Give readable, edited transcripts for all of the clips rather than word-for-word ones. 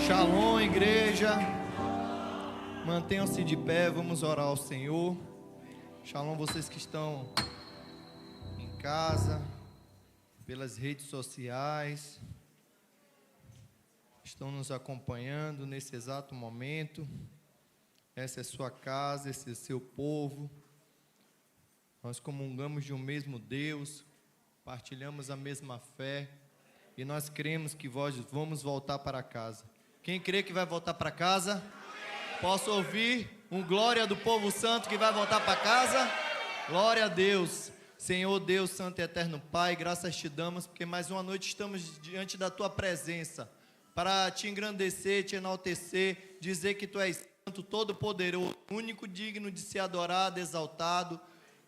Shalom, igreja. Mantenham-se de pé, vamos orar ao Senhor. Shalom, vocês que estão em casa, pelas redes sociais, estão nos acompanhando nesse exato momento. Essa é sua casa, esse é seu povo. Nós comungamos de um mesmo Deus, partilhamos a mesma fé e nós cremos que vamos voltar para casa. Quem crê que vai voltar para casa? Posso ouvir um glória do povo santo que vai voltar para casa? Glória a Deus. Senhor Deus, Santo e Eterno Pai, graças te damos, porque mais uma noite estamos diante da Tua presença, para te engrandecer, te enaltecer, dizer que Tu és Santo, Todo-Poderoso, único digno de ser adorado, exaltado.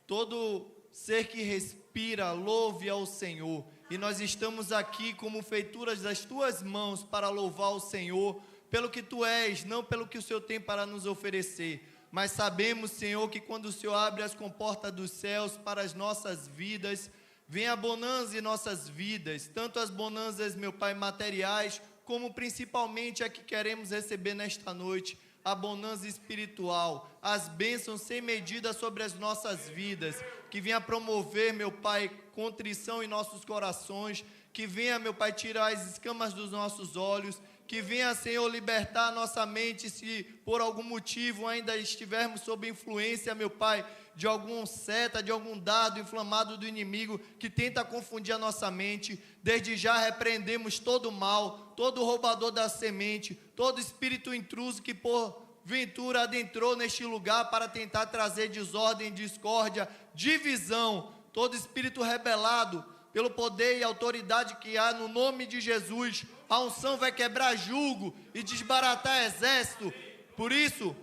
Todo ser que respira, louve ao Senhor. E nós estamos aqui como feituras das Tuas mãos para louvar o Senhor, pelo que Tu és, não pelo que o Senhor tem para nos oferecer. Mas sabemos, Senhor, que quando o Senhor abre as comportas dos céus para as nossas vidas, vem a bonança em nossas vidas, tanto as bonanças, meu Pai, materiais, como principalmente a que queremos receber nesta noite, a bonança espiritual, as bênçãos sem medida sobre as nossas vidas, que venha promover, meu Pai, contrição em nossos corações, que venha, meu Pai, tirar as escamas dos nossos olhos, que venha, Senhor, libertar a nossa mente, se por algum motivo ainda estivermos sob influência, meu Pai, de algum seta, de algum dado inflamado do inimigo, que tenta confundir a nossa mente. Desde já repreendemos todo mal, todo roubador da semente, todo espírito intruso que porventura adentrou neste lugar para tentar trazer desordem, discórdia, divisão, todo espírito rebelado, pelo poder e autoridade que há no nome de Jesus, a unção vai quebrar jugo e desbaratar exército. Por isso,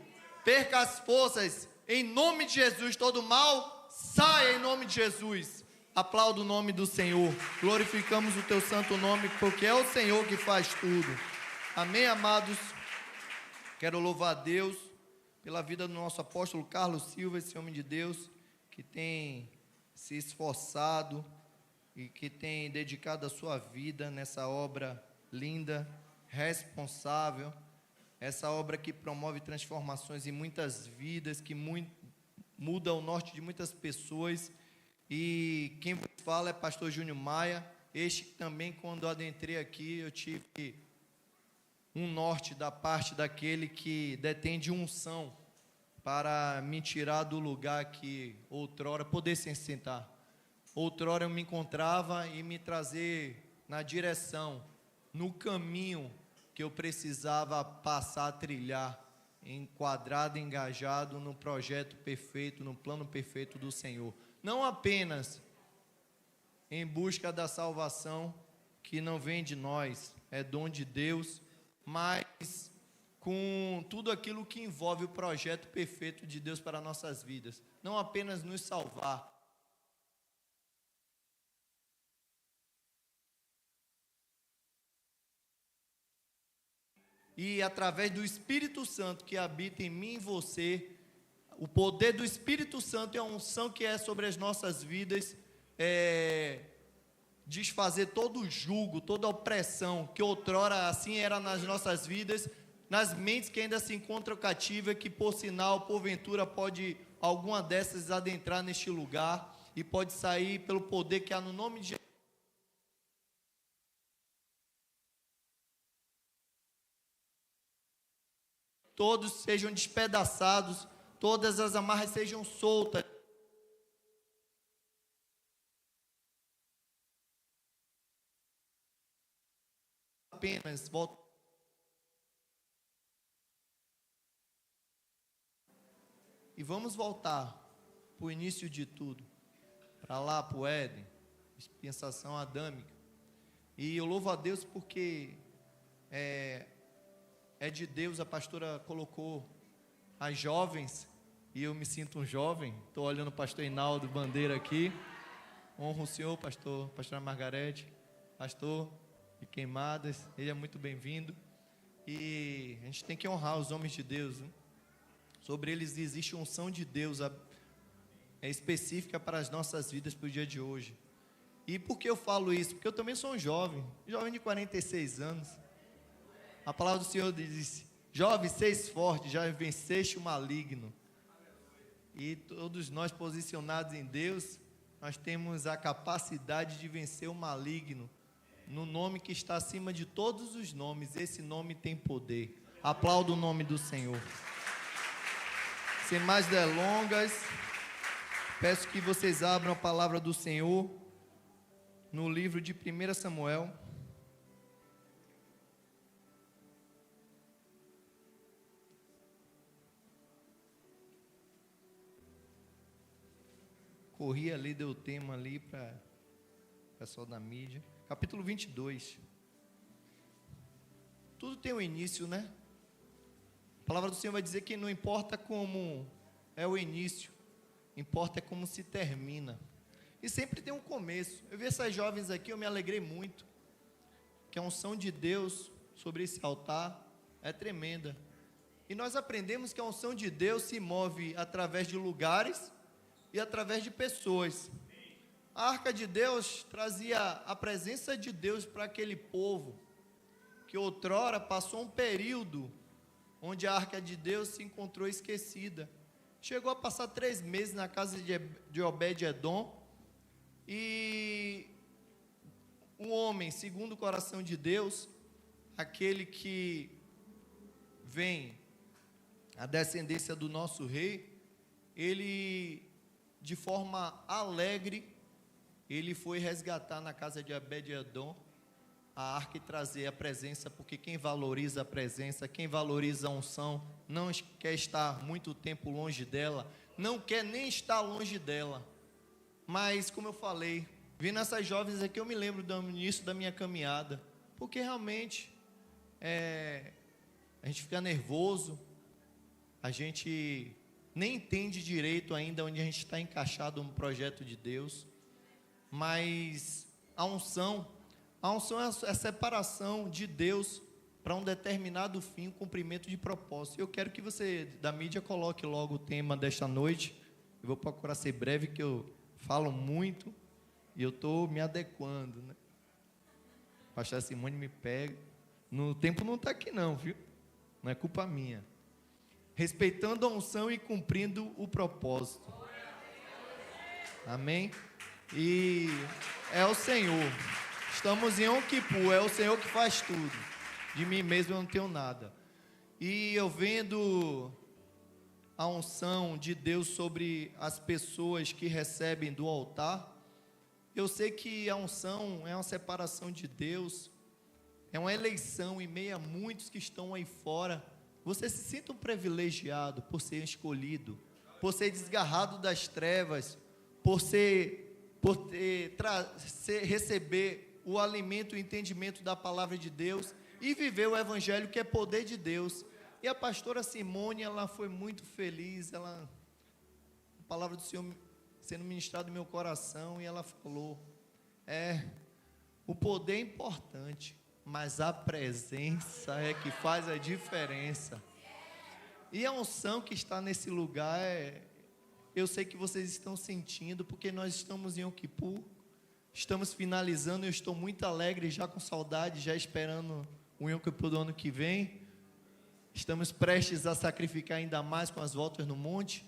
perca as forças, em nome de Jesus. Todo mal, saia em nome de Jesus. Aplauda o nome do Senhor, glorificamos o Teu santo nome, porque é o Senhor que faz tudo. Amém, amados? Quero louvar a Deus pela vida do nosso apóstolo Carlos Silva, esse homem de Deus, que tem se esforçado e que tem dedicado a sua vida nessa obra linda, responsável, essa obra que promove transformações em muitas vidas, que muda o norte de muitas pessoas. E quem fala é pastor Júnior Maia, este também, quando adentrei aqui, eu tive um norte da parte daquele que detém de unção, para me tirar do lugar que outrora, poder se sentar, outrora eu me encontrava e me trazer na direção, no caminho que eu precisava passar a trilhar, enquadrado, engajado no projeto perfeito, no plano perfeito do Senhor. Não apenas em busca da salvação, que não vem de nós, é dom de Deus, mas com tudo aquilo que envolve o projeto perfeito de Deus para nossas vidas. Não apenas nos salvar, e através do Espírito Santo que habita em mim e você, o poder do Espírito Santo e a unção que é sobre as nossas vidas, desfazer todo o jugo, toda a opressão que outrora assim era nas nossas vidas, nas mentes que ainda se encontram cativas, que por sinal, porventura, pode alguma dessas adentrar neste lugar e pode sair pelo poder que há no nome de Jesus. Todos sejam despedaçados, todas as amarras sejam soltas. Apenas volta. E vamos voltar para o início de tudo, para lá, para o Éden, dispensação adâmica. E eu louvo a Deus porque é de Deus. A pastora colocou as jovens, e eu me sinto um jovem. Estou olhando o pastor Hinaldo Bandeira aqui. Honro o senhor, pastora Margarete, pastor de Queimadas, ele é muito bem-vindo. E a gente tem que honrar os homens de Deus, né? Sobre eles existe unção de Deus específica para as nossas vidas, para o dia de hoje. E por que eu falo isso? Porque eu também sou um jovem de 46 anos. A palavra do Senhor diz: jovem, seis forte, já venceste o maligno. E todos nós posicionados em Deus, nós temos a capacidade de vencer o maligno, no nome que está acima de todos os nomes. Esse nome tem poder. Aplauda o nome do Senhor. Sem mais delongas, peço que vocês abram a palavra do Senhor no livro de 1 Samuel. Corri ali, deu o tema ali para o pessoal da mídia. Capítulo 22. Tudo tem um início, né? A palavra do Senhor vai dizer que não importa como é o início, importa é como se termina. E sempre tem um começo. Eu vi essas jovens aqui, eu me alegrei muito, que a unção de Deus sobre esse altar é tremenda. E nós aprendemos que a unção de Deus se move através de lugares e através de pessoas. A arca de Deus trazia a presença de Deus para aquele povo, que outrora passou um período onde a arca de Deus se encontrou esquecida. Chegou a passar 3 meses na casa de Obed-Edom, e um homem, segundo o coração de Deus, aquele que vem a descendência do nosso rei, ele, de forma alegre, ele foi resgatar na casa de Obed-Edom a arca e trazer a presença, porque quem valoriza a presença, quem valoriza a unção, não quer estar muito tempo longe dela, não quer nem estar longe dela. Mas, como eu falei, vendo essas jovens aqui, eu me lembro do início da minha caminhada, porque realmente a gente fica nervoso, a gente nem entende direito ainda onde a gente está encaixado no projeto de Deus, mas a unção é a separação de Deus para um determinado fim, um cumprimento de propósito. Eu quero que você, da mídia, coloque logo o tema desta noite. Eu vou procurar ser breve, que eu falo muito e eu estou me adequando, né? A pastora Simone me pega. No tempo não está aqui não, viu? Não é culpa minha. Respeitando a unção e cumprindo o propósito. Amém? E é o Senhor. Estamos em Yom Kippur, é o Senhor que faz tudo. De mim mesmo eu não tenho nada. E eu vendo a unção de Deus sobre as pessoas que recebem do altar, eu sei que a unção é uma separação de Deus, é uma eleição em meio a muitos que estão aí fora. Você se sinta um privilegiado por ser escolhido, por ser desgarrado das trevas, por receber o alimento e o entendimento da palavra de Deus e viver o evangelho, que é poder de Deus. E a pastora Simone, ela foi muito feliz, a palavra do Senhor sendo ministrada no meu coração, e ela falou, o poder é importante, mas a presença é que faz a diferença. E a unção que está nesse lugar, eu sei que vocês estão sentindo, porque nós estamos em Yom Kippur, estamos finalizando, eu estou muito alegre, já com saudade, já esperando o Yom Kippur do ano que vem. Estamos prestes a sacrificar ainda mais com as voltas no monte,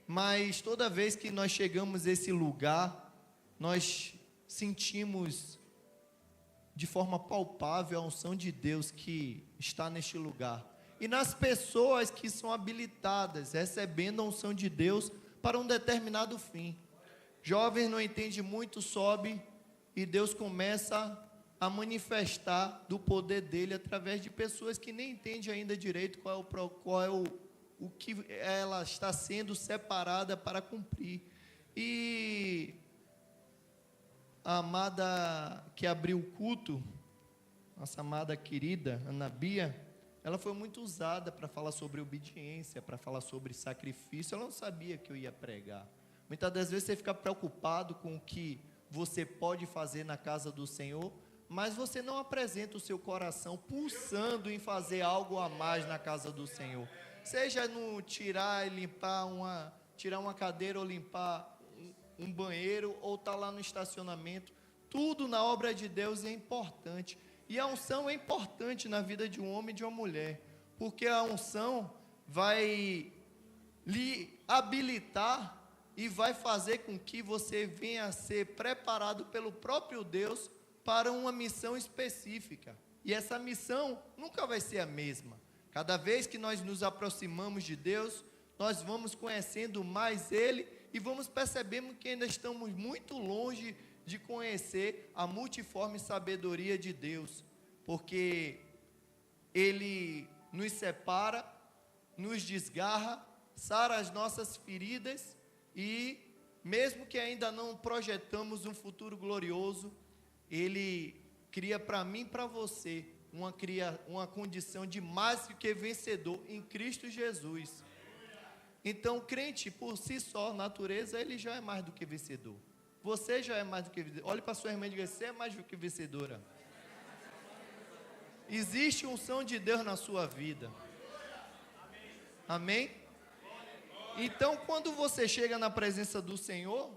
mas toda vez que nós chegamos a esse lugar, nós sentimos de forma palpável a unção de Deus que está neste lugar, e nas pessoas que são habilitadas, recebendo a unção de Deus para um determinado fim. Jovens não entendem muito, sobe, e Deus começa a manifestar do poder dele através de pessoas que nem entendem ainda direito qual é o que ela está sendo separada para cumprir. E a amada que abriu o culto, nossa amada querida Ana Bia, ela foi muito usada para falar sobre obediência, para falar sobre sacrifício. Ela não sabia que eu ia pregar. Muitas das vezes você fica preocupado com o que você pode fazer na casa do Senhor, mas você não apresenta o seu coração pulsando em fazer algo a mais na casa do Senhor. Seja no tirar e limpar tirar uma cadeira ou limpar um banheiro, ou estar lá no estacionamento. Tudo na obra de Deus é importante. E a unção é importante na vida de um homem e de uma mulher, porque a unção vai lhe habilitar e vai fazer com que você venha a ser preparado pelo próprio Deus para uma missão específica. E essa missão nunca vai ser a mesma. Cada vez que nós nos aproximamos de Deus, nós vamos conhecendo mais Ele e vamos percebendo que ainda estamos muito longe de conhecer a multiforme sabedoria de Deus, porque Ele nos separa, nos desgarra, sara as nossas feridas e, mesmo que ainda não projetamos um futuro glorioso, Ele cria para mim e para você uma condição de mais do que vencedor em Cristo Jesus. Então, crente, por si só, natureza, ele já é mais do que vencedor. Você já é mais do que vencedor. Olhe para a sua irmã e diga: você é mais do que vencedora. Existe unção de Deus na sua vida. Amém? Então, quando você chega na presença do Senhor,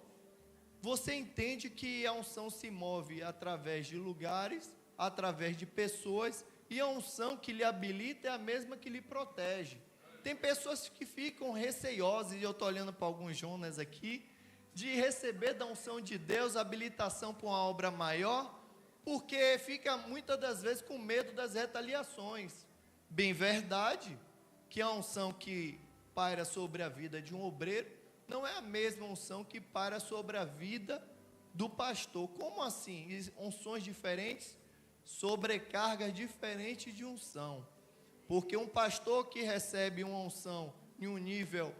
você entende que a unção se move através de lugares, através de pessoas, e a unção que lhe habilita é a mesma que lhe protege. Tem pessoas que ficam receiosas, e eu estou olhando para alguns Jonas aqui, de receber da unção de Deus habilitação para uma obra maior, porque fica muitas das vezes com medo das retaliações. Bem verdade que a unção que paira sobre a vida de um obreiro não é a mesma unção que paira sobre a vida do pastor. Como assim? Unções diferentes, sobrecargas diferentes de unção. Porque um pastor que recebe uma unção em um nível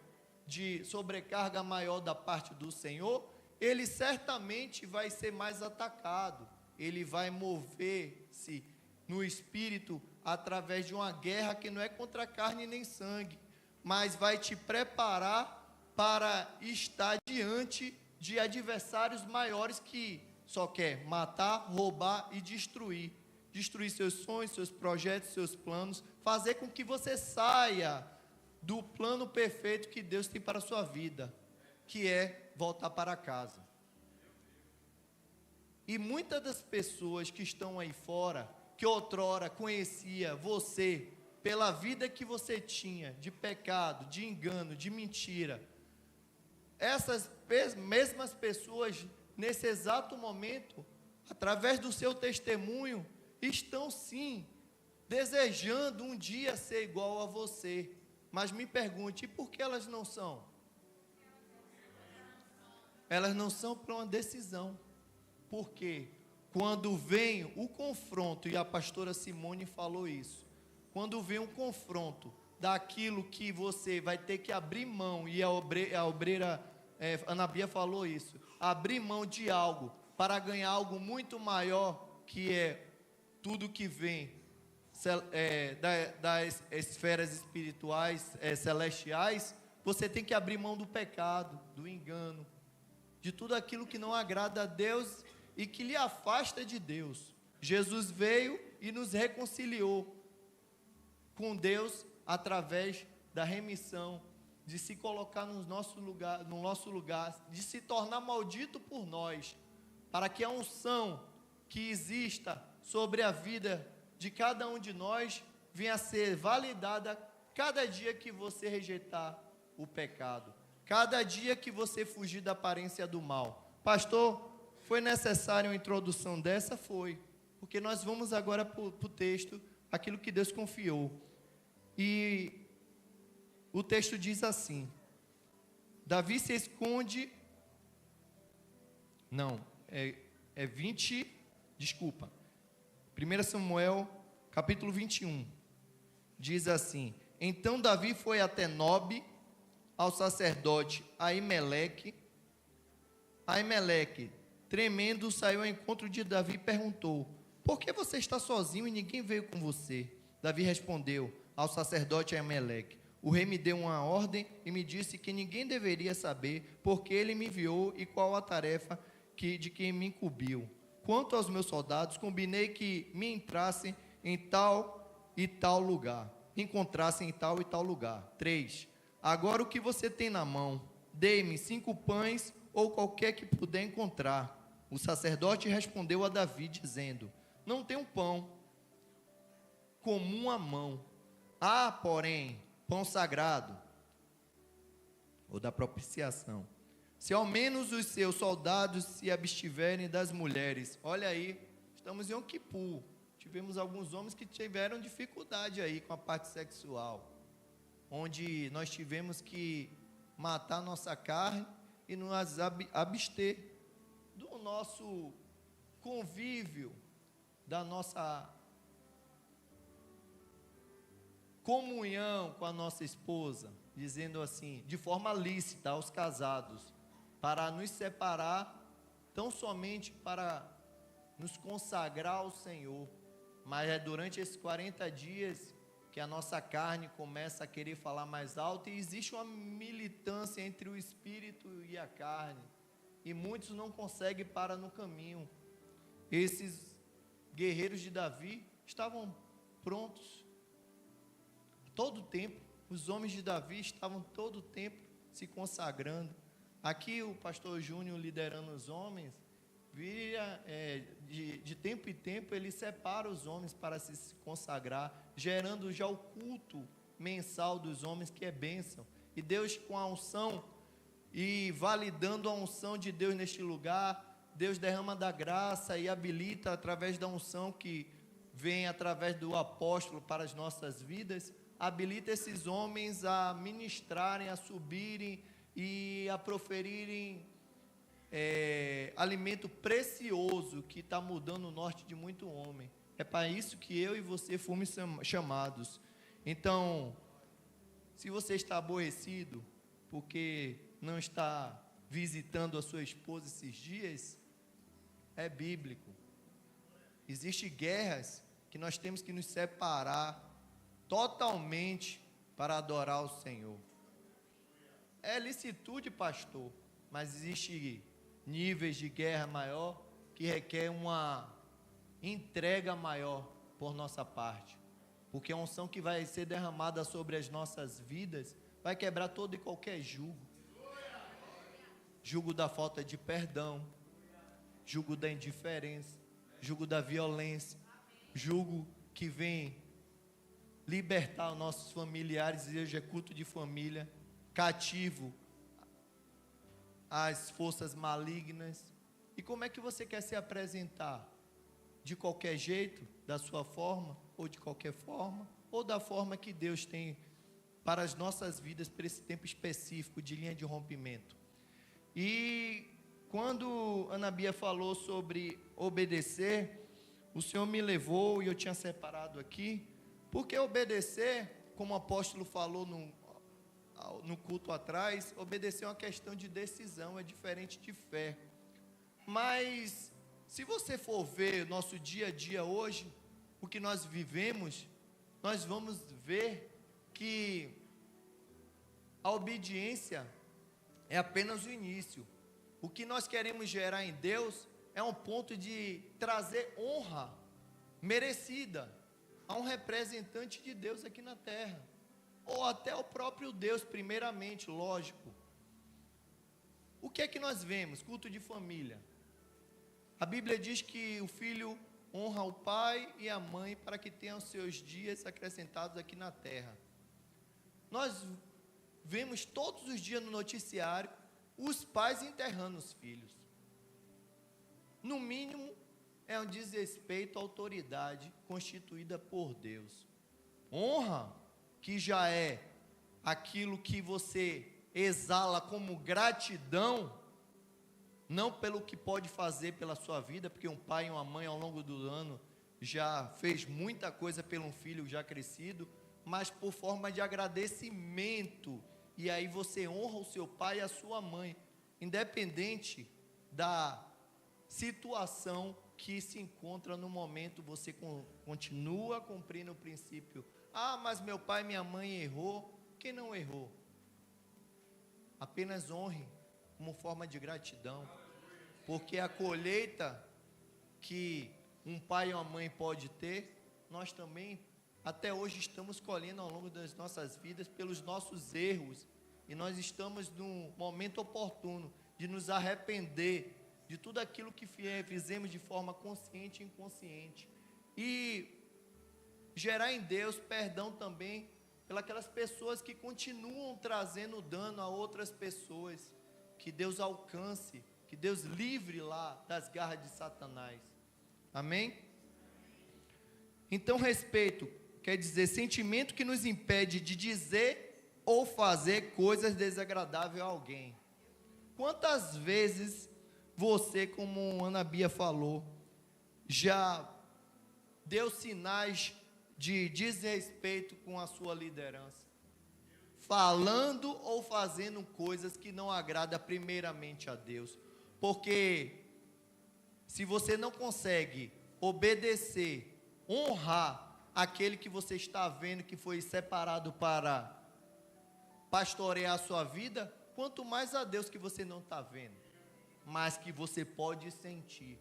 de sobrecarga maior da parte do Senhor, ele certamente vai ser mais atacado. Ele vai mover-se no espírito através de uma guerra que não é contra carne nem sangue, mas vai te preparar para estar diante de adversários maiores que só quer matar, roubar e destruir. Destruir seus sonhos, seus projetos, seus planos, fazer com que você saia do plano perfeito que Deus tem para a sua vida, que é voltar para casa. E muitas das pessoas que estão aí fora, que outrora conhecia você pela vida que você tinha, de pecado, de engano, de mentira, essas mesmas pessoas, nesse exato momento, através do seu testemunho, estão sim desejando um dia ser igual a você. Mas me pergunte, e por que elas não são? Elas não são por uma decisão. Porque quando vem o confronto, e a pastora Simone falou isso, quando vem um confronto daquilo que você vai ter que abrir mão, e a obreira Ana Bia falou isso, abrir mão de algo para ganhar algo muito maior, que é tudo que vem das esferas espirituais, celestiais, você tem que abrir mão do pecado, do engano, de tudo aquilo que não agrada a Deus e que lhe afasta de Deus. Jesus veio e nos reconciliou com Deus através da remissão, de se colocar no nosso lugar, de se tornar maldito por nós, para que a unção que exista sobre a vida de cada um de nós venha a ser validada cada dia que você rejeitar o pecado, cada dia que você fugir da aparência do mal. Pastor, foi necessária uma introdução dessa? Foi, porque nós vamos agora para o texto, aquilo que Deus confiou. E o texto diz assim: Davi se esconde, não, 1 Samuel, capítulo 21, diz assim: Então Davi foi até Nobe, ao sacerdote Aimeleque. Aimeleque, tremendo, saiu ao encontro de Davi e perguntou: Por que você está sozinho e ninguém veio com você? Davi respondeu ao sacerdote Aimeleque: O rei me deu uma ordem e me disse que ninguém deveria saber, porque ele me enviou e qual a tarefa de quem me incumbiu. Quanto aos meus soldados, combinei que me entrassem em tal e tal lugar, encontrassem em tal e tal lugar. 3. Agora o que você tem na mão? Dê-me 5 pães ou qualquer que puder encontrar. O sacerdote respondeu a Davi, dizendo: não tem um pão comum à mão. Há, porém, pão sagrado, ou da propiciação. Se ao menos os seus soldados se abstiverem das mulheres. Olha aí, estamos em Yom Kippur. Tivemos alguns homens que tiveram dificuldade aí com a parte sexual, onde nós tivemos que matar nossa carne e nos abster do nosso convívio, da nossa comunhão com a nossa esposa, dizendo assim, de forma lícita aos casados, para nos separar, tão somente para nos consagrar ao Senhor. Mas é durante esses 40 dias que a nossa carne começa a querer falar mais alto, e existe uma militância entre o espírito e a carne, e muitos não conseguem parar no caminho. Esses guerreiros de Davi estavam prontos todo o tempo. Os homens de Davi estavam todo o tempo se consagrando. Aqui o pastor Júnior liderando os homens, vira, de tempo em tempo ele separa os homens para se consagrar, gerando já o culto mensal dos homens, que é bênção. E Deus, com a unção e validando a unção de Deus neste lugar, Deus derrama da graça e habilita através da unção que vem através do apóstolo para as nossas vidas, habilita esses homens a ministrarem, a subirem e a proferirem alimento precioso que está mudando o norte de muito homem. É para isso que eu e você fomos chamados. Então, se você está aborrecido porque não está visitando a sua esposa esses dias, é bíblico. Existem guerras que nós temos que nos separar totalmente para adorar o Senhor. É licitude, pastor, mas existe níveis de guerra maior que requer uma entrega maior por nossa parte, porque a unção que vai ser derramada sobre as nossas vidas vai quebrar todo e qualquer jugo da falta de perdão, jugo da indiferença, jugo da violência, jugo que vem libertar os nossos familiares, e hoje é culto de família, cativo às forças malignas. E como é que você quer se apresentar? De qualquer jeito, da sua forma, ou de qualquer forma, ou da forma que Deus tem para as nossas vidas, para esse tempo específico de linha de rompimento. E quando Ana Bia falou sobre obedecer, o Senhor me levou, e eu tinha separado aqui, porque obedecer, como o apóstolo falou no culto atrás, obedecer é uma questão de decisão, é diferente de fé. Mas, se você for ver nosso dia a dia hoje, o que nós vivemos, nós vamos ver que a obediência é apenas o início. O que nós queremos gerar em Deus é um ponto de trazer honra merecida a um representante de Deus aqui na terra, ou até o próprio Deus primeiramente, lógico. O que é que nós vemos? Culto de família. A Bíblia diz que o filho honra o pai e a mãe para que tenham seus dias acrescentados aqui na terra. Nós vemos todos os dias no noticiário os pais enterrando os filhos. No mínimo, é um desrespeito à autoridade constituída por Deus. Honra, que já é aquilo que você exala como gratidão, não pelo que pode fazer pela sua vida, porque um pai e uma mãe ao longo do ano já fez muita coisa pelo um filho já crescido, mas por forma de agradecimento. E aí você honra o seu pai e a sua mãe, independente da situação que se encontra no momento, você continua cumprindo o princípio. Ah, mas meu pai e minha mãe errou. Quem não errou? Apenas honre como forma de gratidão, porque a colheita que um pai e uma mãe pode ter, nós também até hoje estamos colhendo ao longo das nossas vidas pelos nossos erros, e nós estamos num momento oportuno de nos arrepender de tudo aquilo que fizemos de forma consciente e inconsciente. e gerar em Deus perdão também pelas pessoas que continuam trazendo dano a outras pessoas. Que Deus alcance, que Deus livre lá das garras de Satanás. Amém? Então, respeito quer dizer sentimento que nos impede de dizer ou fazer coisas desagradáveis a alguém. Quantas vezes você, como Ana Bia falou, já deu sinais de desrespeito com a sua liderança, falando ou fazendo coisas que não agradam primeiramente a Deus? Porque se você não consegue obedecer, honrar aquele que você está vendo que foi separado para pastorear a sua vida, quanto mais a Deus que você não está vendo, mas que você pode sentir.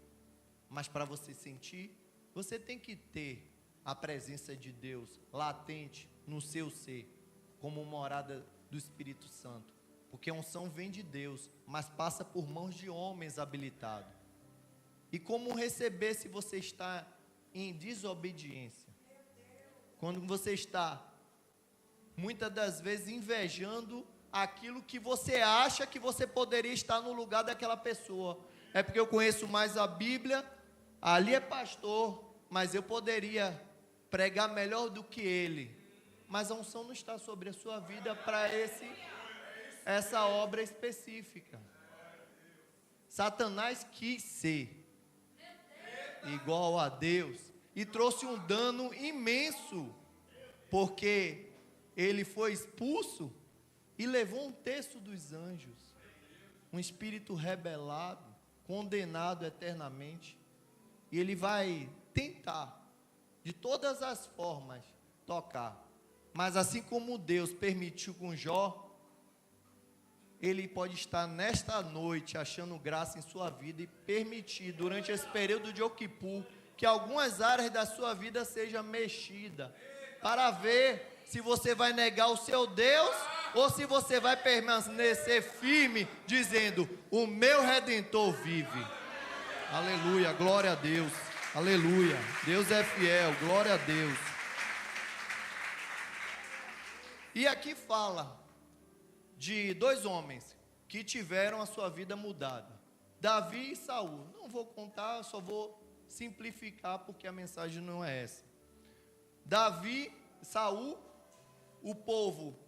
Mas para você sentir, você tem que ter a presença de Deus latente no seu ser, como morada do Espírito Santo. Porque a unção vem de Deus, mas passa por mãos de homens habilitados. E como receber se você está em desobediência? Quando você está, muitas das vezes, invejando aquilo que você acha que você poderia estar no lugar daquela pessoa. É porque eu conheço mais a Bíblia, ali é pastor, mas eu poderia pregar melhor do que ele. Mas a unção não está sobre a sua vida para essa obra específica. Satanás quis ser igual a Deus e trouxe um dano imenso, porque ele foi expulso e levou um terço dos anjos, um espírito rebelado, condenado eternamente, e ele vai tentar de todas as formas tocar, mas assim como Deus permitiu com Jó, ele pode estar nesta noite achando graça em sua vida e permitir durante esse período de Yom Kippur que algumas áreas da sua vida sejam mexidas, para ver se você vai negar o seu Deus ou se você vai permanecer firme, dizendo: o meu Redentor vive. Aleluia, glória a Deus, aleluia, Deus é fiel, glória a Deus. E aqui fala de dois homens que tiveram a sua vida mudada, Davi e Saul. Não vou contar, só vou simplificar porque a mensagem não é essa. Davi, Saul, o povo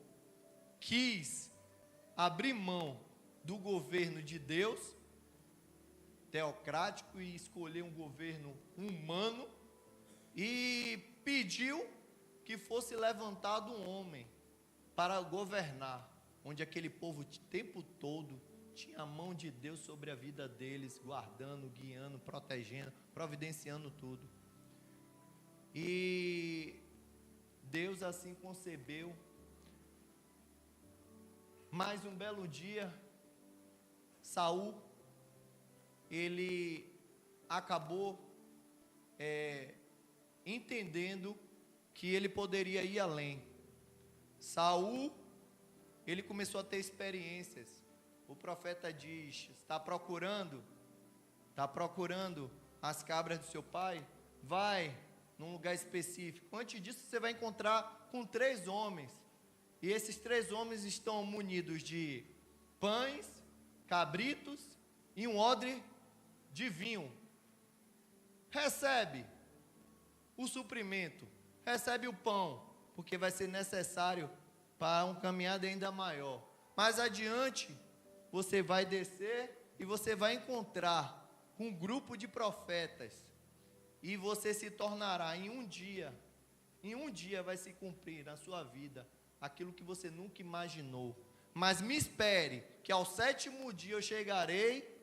quis abrir mão do governo de Deus, teocrático, e escolher um governo humano, e pediu que fosse levantado um homem para governar, onde aquele povo o tempo todo tinha a mão de Deus sobre a vida deles, guardando, guiando, protegendo, providenciando tudo. E Deus assim concebeu. Mais um belo dia, Saul, ele acabou entendendo que ele poderia ir além. Saul, ele começou a ter experiências. O profeta diz: está procurando as cabras do seu pai? Vai num lugar específico. Antes disso, você vai encontrar com 3 homens. E esses 3 homens estão munidos de pães, cabritos e um odre de vinho. Recebe o suprimento, recebe o pão, porque vai ser necessário para um caminhada ainda maior. Mais adiante, você vai descer e você vai encontrar um grupo de profetas, e você se tornará em um dia vai se cumprir na sua vida aquilo que você nunca imaginou. Mas me espere, que ao 7º dia eu chegarei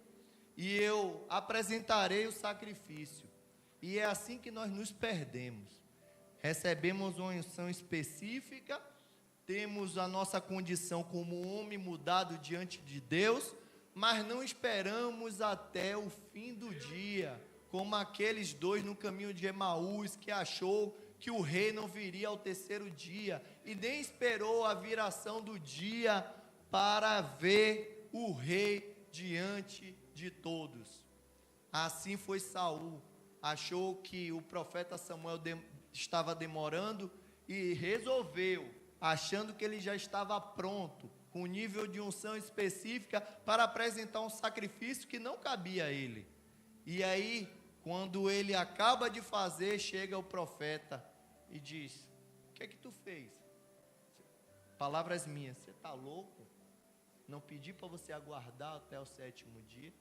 e eu apresentarei o sacrifício. E é assim que nós nos perdemos. Recebemos uma unção específica, temos a nossa condição como homem mudado diante de Deus, mas não esperamos até o fim do dia, como aqueles 2 no caminho de Emaús, que achou que o rei não viria ao 3º dia, e nem esperou a viração do dia para ver o rei diante de todos. Assim foi Saul, achou que o profeta Samuel estava demorando e resolveu, achando que ele já estava pronto, com nível de unção específica, para apresentar um sacrifício que não cabia a ele. E aí, quando ele acaba de fazer, chega o profeta e diz: o que é que tu fez? Palavras minhas: você está louco? Não pedi para você aguardar até o 7º dia?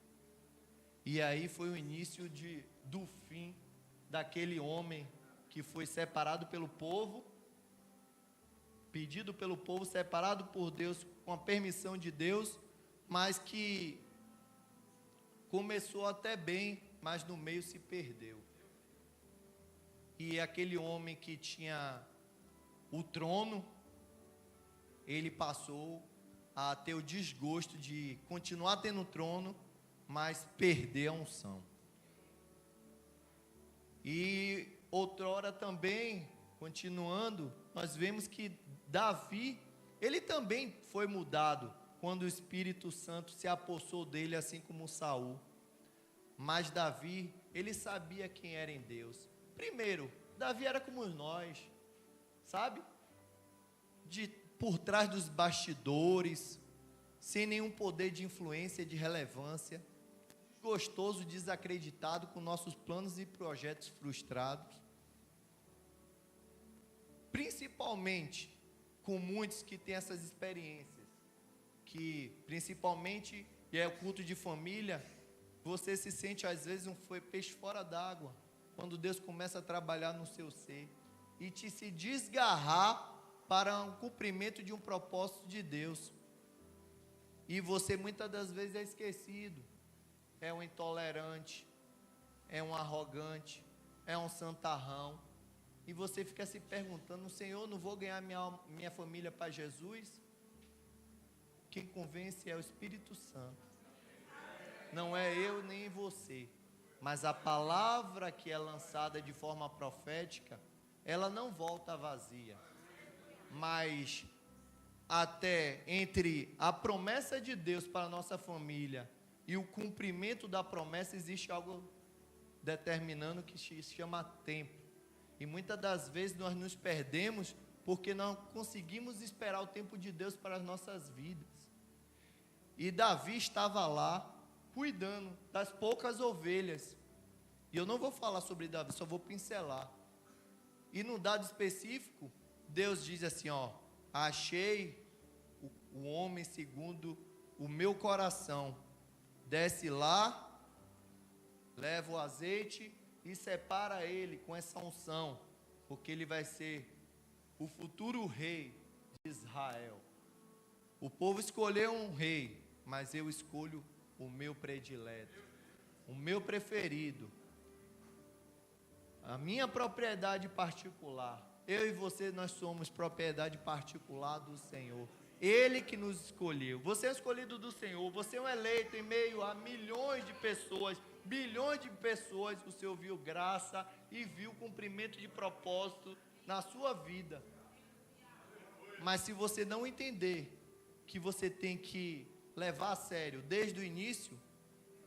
E aí foi o início do fim daquele homem que foi separado pelo povo, pedido pelo povo, separado por Deus, com a permissão de Deus, mas que começou até bem, mas no meio se perdeu. E aquele homem que tinha o trono, ele passou a ter o desgosto de continuar tendo o trono, mas perder a unção. E outrora também, continuando, nós vemos que Davi, ele também foi mudado quando o Espírito Santo se apossou dele, assim como Saul. Mas Davi, ele sabia quem era em Deus. Primeiro, Davi era como nós, sabe? Por trás dos bastidores, sem nenhum poder de influência, de relevância, gostoso, desacreditado, com nossos planos e projetos frustrados. Principalmente com muitos que têm essas experiências, que principalmente, e é o culto de família, você se sente às vezes um peixe fora d'água, quando Deus começa a trabalhar no seu ser, e te se desgarrar para um cumprimento de um propósito de Deus, e você muitas das vezes é esquecido, é um intolerante, é um arrogante, é um santarrão, e você fica se perguntando: Senhor, não vou ganhar minha família para Jesus? Quem convence é o Espírito Santo, não é eu nem você, mas a palavra que é lançada de forma profética, ela não volta vazia, mas até entre a promessa de Deus para a nossa família e o cumprimento da promessa, existe algo determinando que se chama tempo. E muitas das vezes nós nos perdemos porque não conseguimos esperar o tempo de Deus para as nossas vidas. E Davi estava lá cuidando das poucas ovelhas. E eu não vou falar sobre Davi, só vou pincelar. E num dado específico, Deus diz assim: achei o homem segundo o meu coração. Desce lá, leva o azeite e separa ele com essa unção, porque ele vai ser o futuro rei de Israel. O povo escolheu um rei, mas eu escolho o meu predileto, o meu preferido, a minha propriedade particular. Eu e você, nós somos propriedade particular do Senhor. Ele que nos escolheu. Você é escolhido do Senhor. Você é um eleito em meio a milhões de pessoas, bilhões de pessoas. O Senhor viu graça e viu cumprimento de propósito na sua vida. Mas se você não entender que você tem que levar a sério desde o início: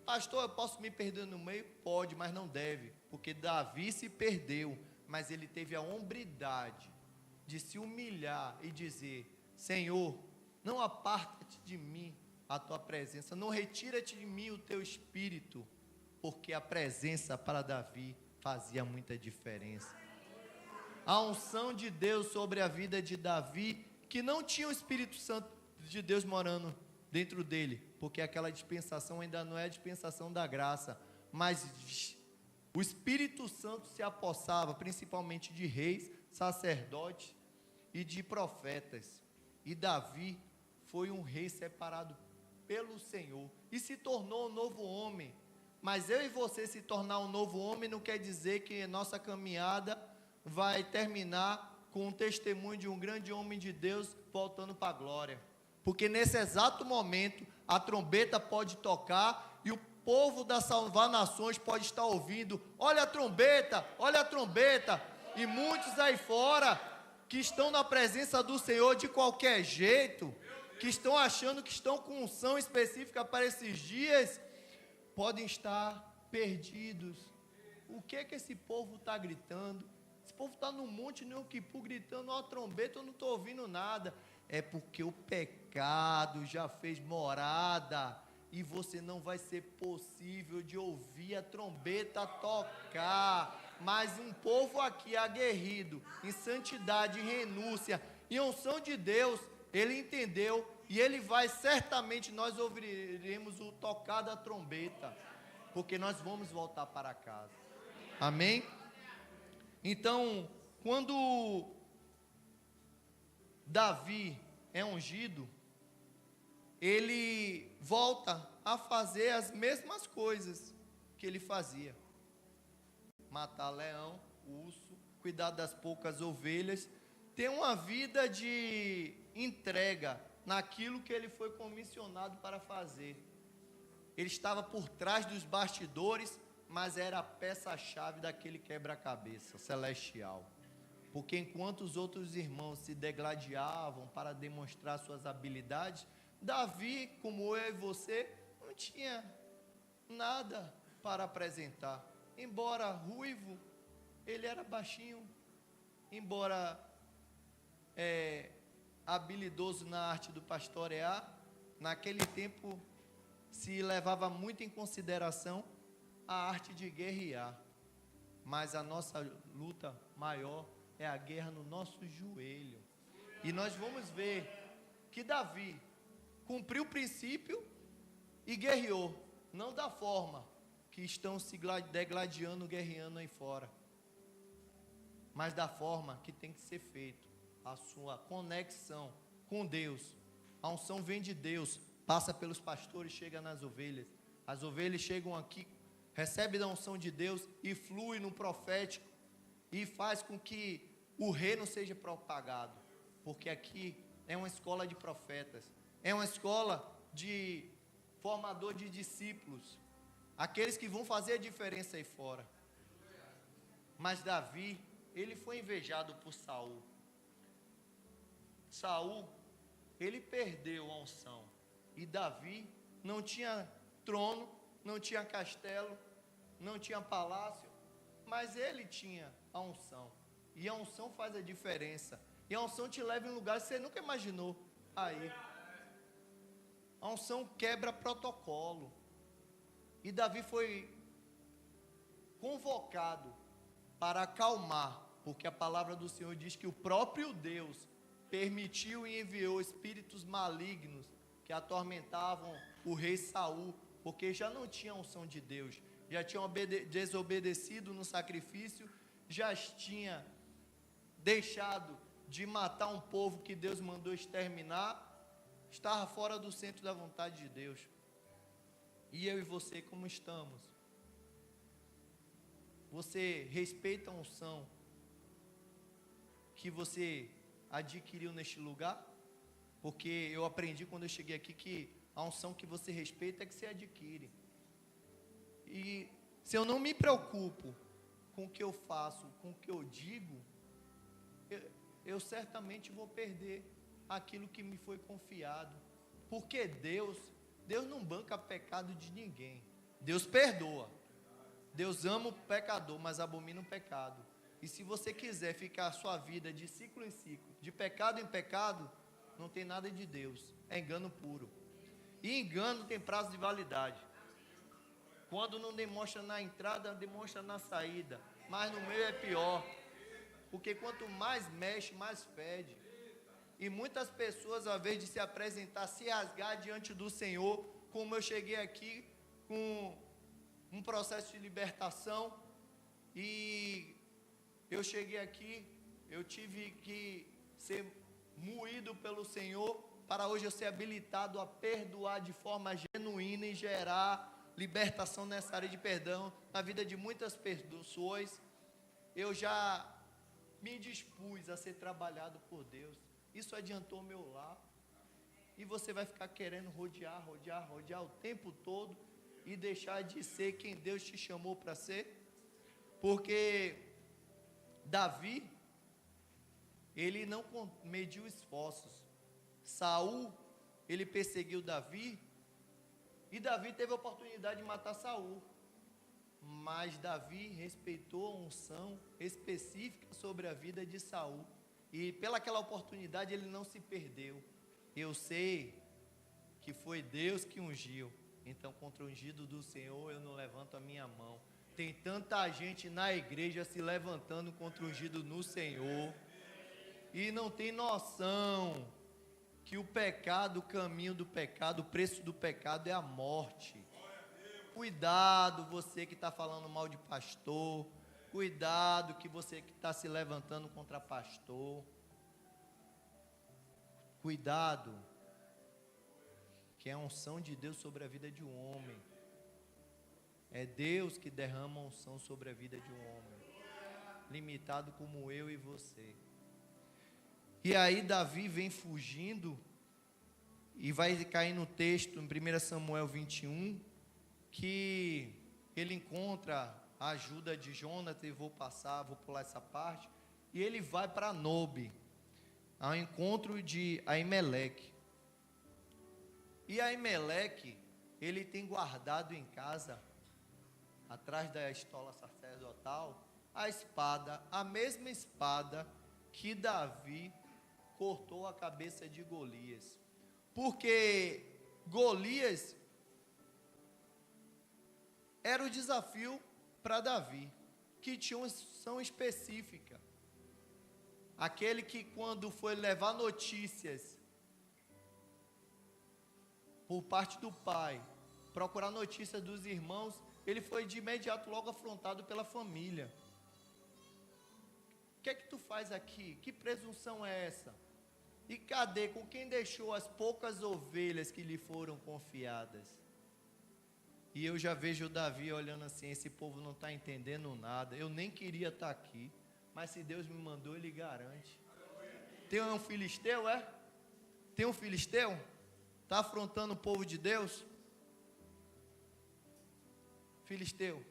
pastor, eu posso me perder no meio? Pode, mas não deve, porque Davi se perdeu, mas ele teve a hombridade de se humilhar e dizer: Senhor, não aparta-te de mim a tua presença, não retira-te de mim o teu espírito, porque a presença para Davi fazia muita diferença. A unção de Deus sobre a vida de Davi, que não tinha o Espírito Santo de Deus morando dentro dele, porque aquela dispensação ainda não é a dispensação da graça, mas o Espírito Santo se apossava principalmente de reis, sacerdotes e de profetas. E Davi foi um rei separado pelo Senhor e se tornou um novo homem. Mas eu e você se tornar um novo homem não quer dizer que nossa caminhada vai terminar com um testemunho de um grande homem de Deus voltando para a glória. Porque nesse exato momento a trombeta pode tocar e o povo das salva-nações pode estar ouvindo: olha a trombeta, olha a trombeta. E muitos aí fora que estão na presença do Senhor de qualquer jeito, que estão achando que estão com unção específica para esses dias, podem estar perdidos o que é que esse povo está gritando? Esse povo está no monte Yom Kippur gritando, ó, trombeta, eu não estou ouvindo nada. É porque o pecado já fez morada, e você não vai ser possível de ouvir a trombeta tocar. Mas um povo aqui aguerrido, em santidade, em renúncia, em unção de Deus, ele entendeu, e ele vai, certamente nós ouviremos o tocar da trombeta, porque nós vamos voltar para casa. Amém? Então, quando Davi é ungido, ele volta a fazer as mesmas coisas que ele fazia: matar leão, urso, cuidar das poucas ovelhas, ter uma vida de entrega naquilo que ele foi comissionado para fazer. Ele estava por trás dos bastidores, mas era a peça-chave daquele quebra-cabeça celestial. Porque enquanto os outros irmãos se degladiavam para demonstrar suas habilidades, Davi, como eu e você, não tinha nada para apresentar. Embora ruivo, ele era baixinho. Embora habilidoso na arte do pastorear, naquele tempo se levava muito em consideração a arte de guerrear. Mas a nossa luta maior é a guerra no nosso joelho. E nós vamos ver que Davi cumpriu o princípio e guerreou, não da forma que estão se degladiando, guerreando aí fora, mas da forma que tem que ser feito, a sua conexão com Deus. A unção vem de Deus, passa pelos pastores, chega nas ovelhas. As ovelhas chegam aqui, recebem da unção de Deus e flui no profético, e faz com que o reino seja propagado, porque aqui é uma escola de profetas, é uma escola de formador de discípulos, aqueles que vão fazer a diferença aí fora. Mas Davi, ele foi invejado por Saul. Saul, ele perdeu a unção, e Davi não tinha trono, não tinha castelo, não tinha palácio, mas ele tinha a unção, e a unção faz a diferença, e a unção te leva em lugares que você nunca imaginou aí. A unção quebra protocolo, e Davi foi convocado para acalmar, porque a palavra do Senhor diz que o próprio Deus permitiu e enviou espíritos malignos que atormentavam o rei Saul, porque já não tinha unção de Deus, já tinha desobedecido no sacrifício, já tinha deixado de matar um povo que Deus mandou exterminar, estava fora do centro da vontade de Deus. E eu e você, como estamos? Você respeita a unção que você adquiriu neste lugar? Porque eu aprendi quando eu cheguei aqui que a unção que você respeita é que você adquire. E se eu não me preocupo com o que eu faço, com o que eu digo, eu certamente vou perder aquilo que me foi confiado. Porque Deus não banca pecado de ninguém. Deus perdoa. Deus ama o pecador, mas abomina o pecado. E se você quiser ficar a sua vida de ciclo em ciclo, de pecado em pecado, não tem nada de Deus, é engano puro. E engano tem prazo de validade. Quando não demonstra na entrada, demonstra na saída. Mas no meio é pior, porque quanto mais mexe, mais fede. E muitas pessoas, ao invés de se apresentar, se rasgar diante do Senhor, como eu cheguei aqui com um processo de libertação, e eu cheguei aqui, eu tive que ser moído pelo Senhor, para hoje eu ser habilitado a perdoar de forma genuína e gerar libertação nessa área de perdão, na vida de muitas pessoas. Eu já me dispus a ser trabalhado por Deus, isso adiantou meu lar, e você vai ficar querendo rodear o tempo todo, e deixar de ser quem Deus te chamou para ser? Porque Davi, ele não mediu esforços. Saul, ele perseguiu Davi, e Davi teve a oportunidade de matar Saul. mas Davi respeitou a unção específica sobre a vida de Saul, e pelaquela oportunidade ele não se perdeu. Eu sei que foi Deus que ungiu, então contra o ungido do Senhor eu não levanto a minha mão. Tem tanta gente na igreja se levantando contra o ungido no Senhor, e não tem noção que o pecado, o caminho do pecado, o preço do pecado é a morte. Cuidado, você que está falando mal de pastor. Cuidado, que você que está se levantando contra pastor. Cuidado, que é a unção de Deus sobre a vida de um homem. É Deus que derrama a unção sobre a vida de um homem, limitado como eu e você. E aí Davi vem fugindo, e vai cair no texto, em 1 Samuel 21, que ele encontra a ajuda de Jonatas, vou pular essa parte, e ele vai para Nobe, ao encontro de Aimeleque. E Aimeleque, ele tem guardado em casa, atrás da estola sacerdotal, a espada, a mesma espada que Davi cortou a cabeça de Golias. Porque Golias era o desafio para Davi, que tinha uma unção específica. Aquele que, quando foi levar notícias por parte do pai, procurar notícias dos irmãos, ele foi de imediato logo afrontado pela família. O que é que tu faz aqui? Que presunção é essa? E cadê? Com quem deixou as poucas ovelhas que lhe foram confiadas? E eu já vejo o Davi olhando assim, esse povo não está entendendo nada, eu nem queria estar aqui, mas se Deus me mandou, Ele garante. Tem um filisteu, é? Tem um filisteu? Está afrontando o povo de Deus? Filisteu.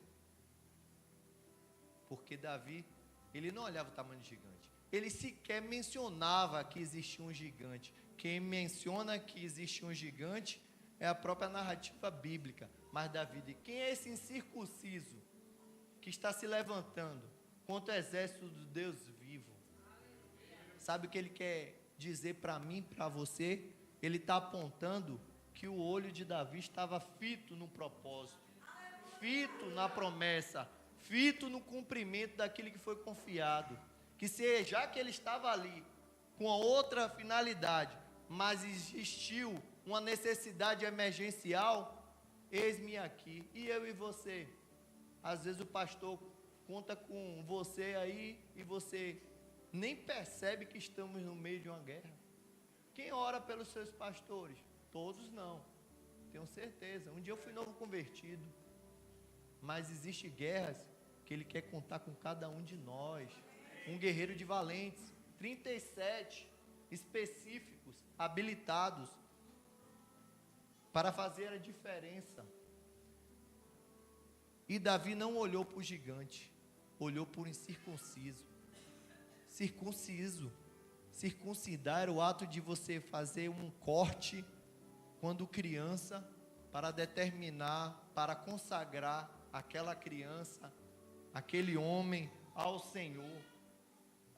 Porque Davi, ele não olhava o tamanho do gigante, ele sequer mencionava que existia um gigante. Quem menciona que existe um gigante é a própria narrativa bíblica. Mas Davi, quem é esse incircunciso que está se levantando contra o exército do Deus vivo? Sabe o que ele quer dizer para mim, para você? Ele está apontando que o olho de Davi estava fito no propósito, fito na promessa, fito no cumprimento daquilo que foi confiado. Que já que ele estava ali com outra finalidade, mas existiu uma necessidade emergencial, eis-me aqui. E eu e você? Às vezes o pastor conta com você aí e você nem percebe que estamos no meio de uma guerra. Quem ora pelos seus pastores? Todos não, tenho certeza. Um dia eu fui novo convertido, mas existem guerras que Ele quer contar com cada um de nós. Um guerreiro de valentes, 37 específicos, habilitados para fazer a diferença. E Davi não olhou para o gigante, olhou para o incircunciso. Circuncidar era o ato de você fazer um corte quando criança, para determinar, para consagrar aquela criança, aquele homem ao Senhor,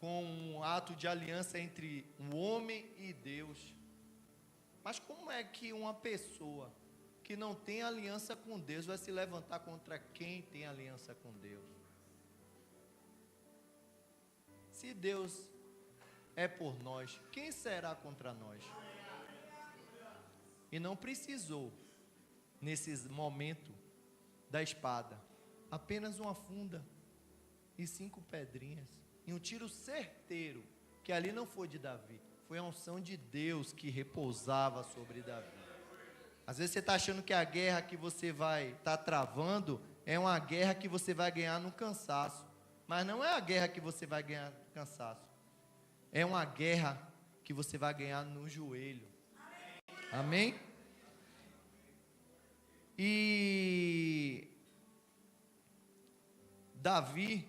com um ato de aliança entre o homem e Deus. Mas como é que uma pessoa que não tem aliança com Deus vai se levantar contra quem tem aliança com Deus? Se Deus é por nós, quem será contra nós? E não precisou, nesse momento da espada, apenas uma funda e 5 pedrinhas, e um tiro certeiro, que ali não foi de Davi, foi a unção de Deus que repousava sobre Davi. Às vezes você está achando que a guerra que você vai estar travando é uma guerra que você vai ganhar no cansaço, mas não é a guerra que você vai ganhar no cansaço, é uma guerra que você vai ganhar no joelho. Amém? E Davi,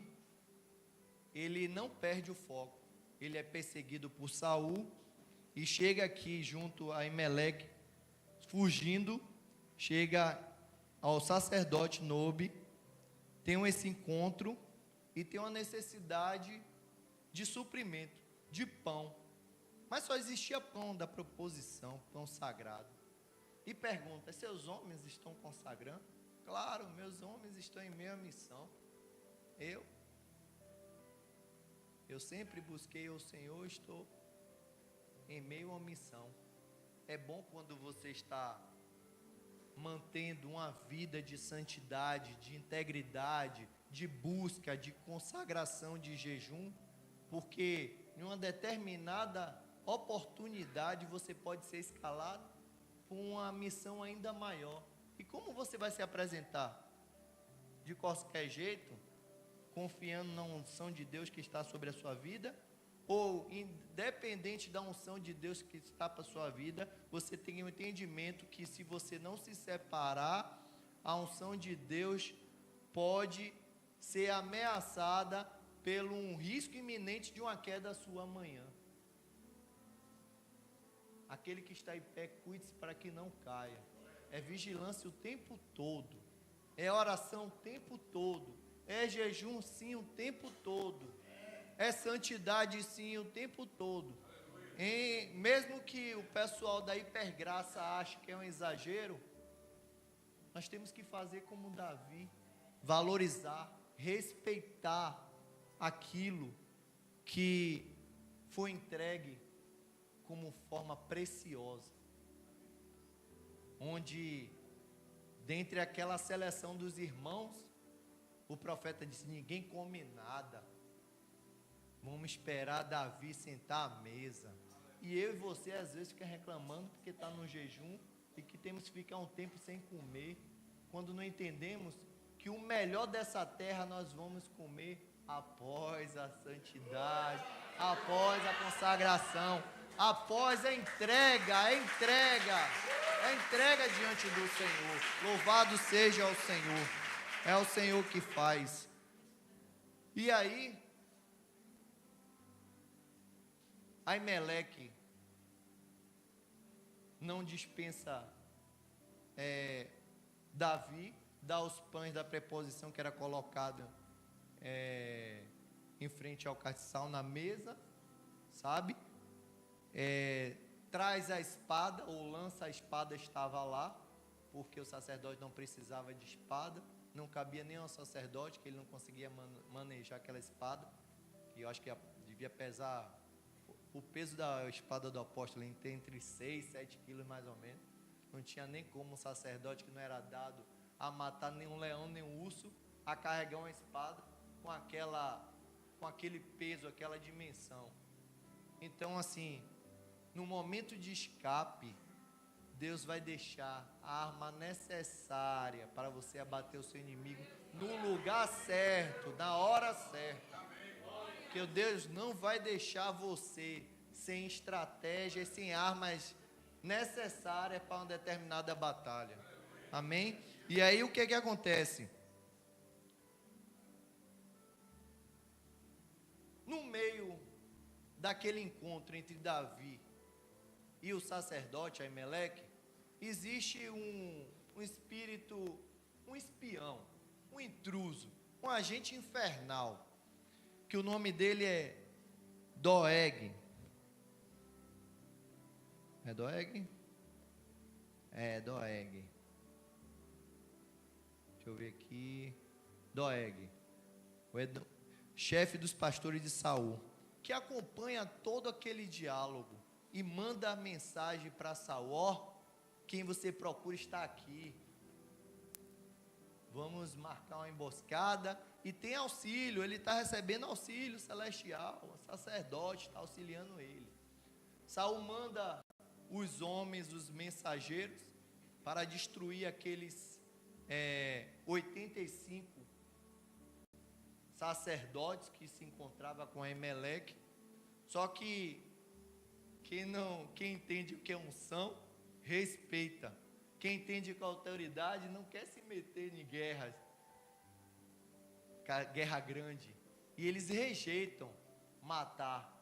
ele não perde o foco. Ele é perseguido por Saul e chega aqui junto a Aimeleque, fugindo, chega ao sacerdote Nobe tenham esse encontro e tenham a necessidade de suprimento, de pão. Mas só existia pão da proposição, pão sagrado. E pergunta: seus homens estão consagrando? Claro, meus homens estão em meio à missão. Eu sempre busquei o Senhor, estou em meio à missão. É bom quando você está mantendo uma vida de santidade, de integridade, de busca, de consagração, de jejum, porque em uma determinada oportunidade você pode ser escalado por uma missão ainda maior. E como você vai se apresentar? De qualquer jeito, confiando na unção de Deus que está sobre a sua vida, ou independente da unção de Deus que está para a sua vida, você tem um entendimento que se você não se separar, a unção de Deus pode ser ameaçada pelo um risco iminente de uma queda sua amanhã. Aquele que está em pé, cuide-se para que não caia. É vigilância o tempo todo, é oração o tempo todo, é jejum sim o tempo todo, é santidade sim o tempo todo. Mesmo que o pessoal da hipergraça ache que é um exagero, nós temos que fazer como Davi, valorizar, respeitar aquilo que foi entregue como forma preciosa, onde dentre aquela seleção dos irmãos, o profeta disse: ninguém come nada, vamos esperar Davi sentar à mesa. E eu e você às vezes fica reclamando porque está no jejum e que temos que ficar um tempo sem comer, quando não entendemos que o melhor dessa terra nós vamos comer após a santidade, após a consagração, após a entrega diante do Senhor. Louvado seja o Senhor, é o Senhor que faz. E aí, Aimeleque não dispensa Davi, dá os pães da preposição que era colocado em frente ao castiçal na mesa, sabe? Traz a espada, ou lança a espada, estava lá, porque o sacerdote não precisava de espada, não cabia nem ao sacerdote, que ele não conseguia manejar aquela espada, que eu acho que devia pesar, o peso da espada do apóstolo entre 6 e 7 quilos mais ou menos. Não tinha nem como um sacerdote que não era dado a matar nenhum leão, nem um urso, a carregar uma espada com aquele peso, aquela dimensão. Então, assim, no momento de escape, Deus vai deixar a arma necessária para você abater o seu inimigo no lugar certo, na hora certa. Porque Deus não vai deixar você sem estratégias, sem armas necessárias para uma determinada batalha. Amém? E aí o que acontece? No meio daquele encontro entre Davi e o sacerdote Aimeleque, existe um espírito, um espião, um intruso, um agente infernal, que o nome dele é Doeg. É Doeg? É Doeg. Deixa eu ver aqui. Doeg, chefe dos pastores de Saul, que acompanha todo aquele diálogo e manda a mensagem para Saul: ó, quem você procura está aqui. Vamos marcar uma emboscada. E tem auxílio, ele está recebendo auxílio celestial, o sacerdote está auxiliando ele. Saul manda os homens, os mensageiros, para destruir aqueles 85 sacerdotes que se encontravam com Aimeleque. Só que quem entende o que é unção, respeita. Quem entende com autoridade não quer se meter em guerra grande. E eles rejeitam matar.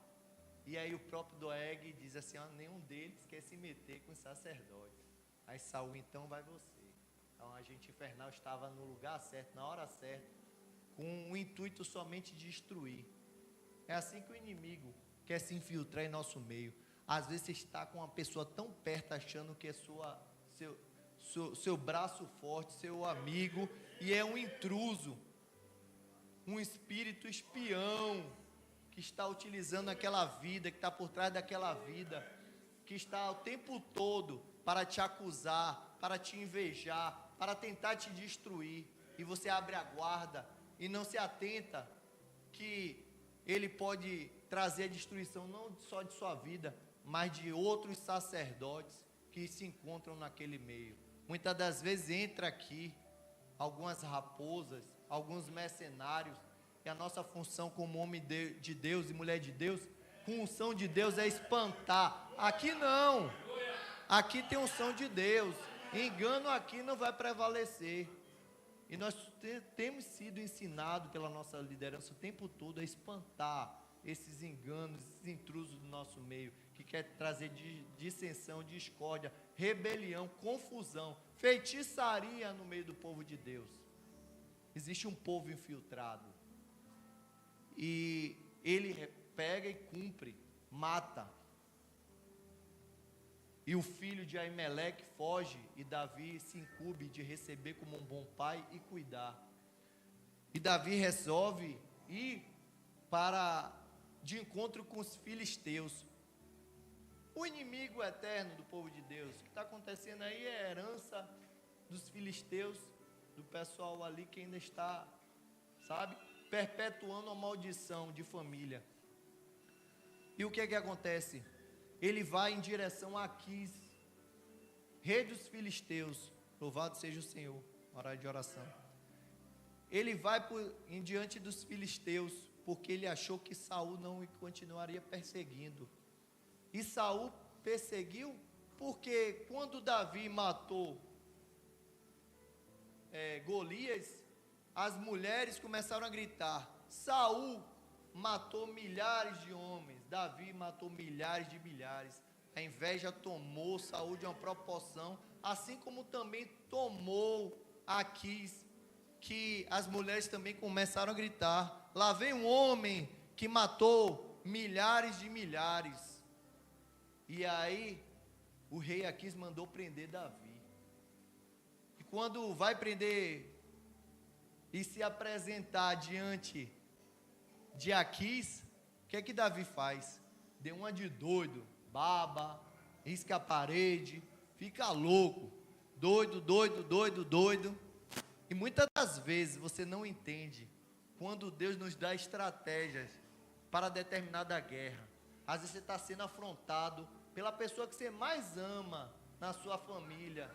E aí o próprio Doeg diz assim: nenhum deles quer se meter com os sacerdotes. Aí Saul: então vai você. Então a gente infernal estava no lugar certo, na hora certa, com o intuito somente de destruir. É assim que o inimigo quer se infiltrar em nosso meio. Às vezes você está com uma pessoa tão perto, achando que é seu braço forte, seu amigo, e é um intruso, um espírito espião, que está utilizando aquela vida, que está por trás daquela vida, que está o tempo todo para te acusar, para te invejar, para tentar te destruir, e você abre a guarda e não se atenta que ele pode trazer a destruição não só de sua vida, mas de outros sacerdotes que se encontram naquele meio. Muitas das vezes entra aqui algumas raposas, alguns mercenários, e a nossa função como homem de Deus e mulher de Deus, com unção de Deus, é espantar. Aqui não, aqui tem unção de Deus, engano aqui não vai prevalecer. E nós temos sido ensinados pela nossa liderança o tempo todo a espantar esses enganos, esses intrusos do nosso meio, que quer trazer dissensão, discórdia, rebelião, confusão, feitiçaria no meio do povo de Deus. Existe um povo infiltrado, e ele pega e cumpre, mata. E o filho de Aimeleque foge, e Davi se incumbe de receber como um bom pai e cuidar. E Davi resolve ir de encontro com os filisteus, o inimigo eterno do povo de Deus. O que está acontecendo aí é a herança dos filisteus, do pessoal ali que ainda está, sabe, perpetuando a maldição de família. E o que é que acontece? Ele vai em direção a Aquis, rei dos filisteus. Louvado seja o Senhor. Horário de oração. Ele vai em diante dos filisteus, porque ele achou que Saul não continuaria perseguindo. E Saul perseguiu porque quando Davi matou Golias, as mulheres começaram a gritar: Saul matou milhares de homens, Davi matou milhares de milhares. A inveja tomou Saul de uma proporção, assim como também tomou Aquis, que as mulheres também começaram a gritar: lá vem um homem que matou milhares de milhares. E aí o rei Aquis mandou prender Davi. E quando vai prender e se apresentar diante de Aquis, o que é que Davi faz? Deu uma de doido, baba, risca a parede, fica louco, doido. E muitas das vezes você não entende quando Deus nos dá estratégias para determinada guerra. Às vezes você está sendo afrontado pela pessoa que você mais ama na sua família.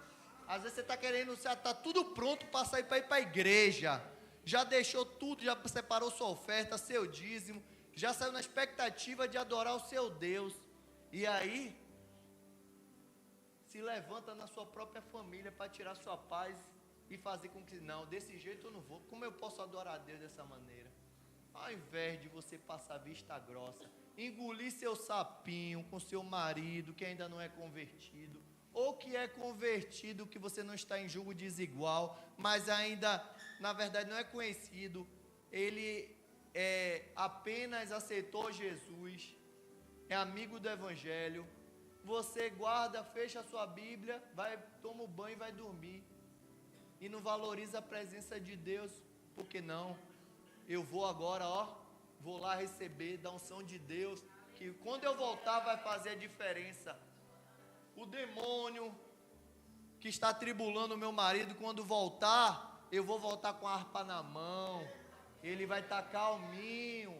Às vezes você está querendo, já está tudo pronto para sair para ir para a igreja, já deixou tudo, já separou sua oferta, seu dízimo, já saiu na expectativa de adorar o seu Deus, e aí se levanta na sua própria família para tirar sua paz e fazer com que, não, desse jeito eu não vou, como eu posso adorar a Deus dessa maneira? Ao invés de você passar vista grossa, engolir seu sapinho com seu marido que ainda não é convertido, ou que é convertido, que você não está em julgo desigual, mas ainda, na verdade, não é conhecido, ele apenas aceitou Jesus, é amigo do Evangelho. Você guarda, fecha a sua Bíblia, toma o banho e vai dormir, e não valoriza a presença de Deus. Por que não? Eu vou agora, vou lá receber da unção de Deus, que quando eu voltar vai fazer a diferença. O demônio que está atribulando o meu marido, quando voltar, eu vou voltar com a harpa na mão, ele vai estar calminho,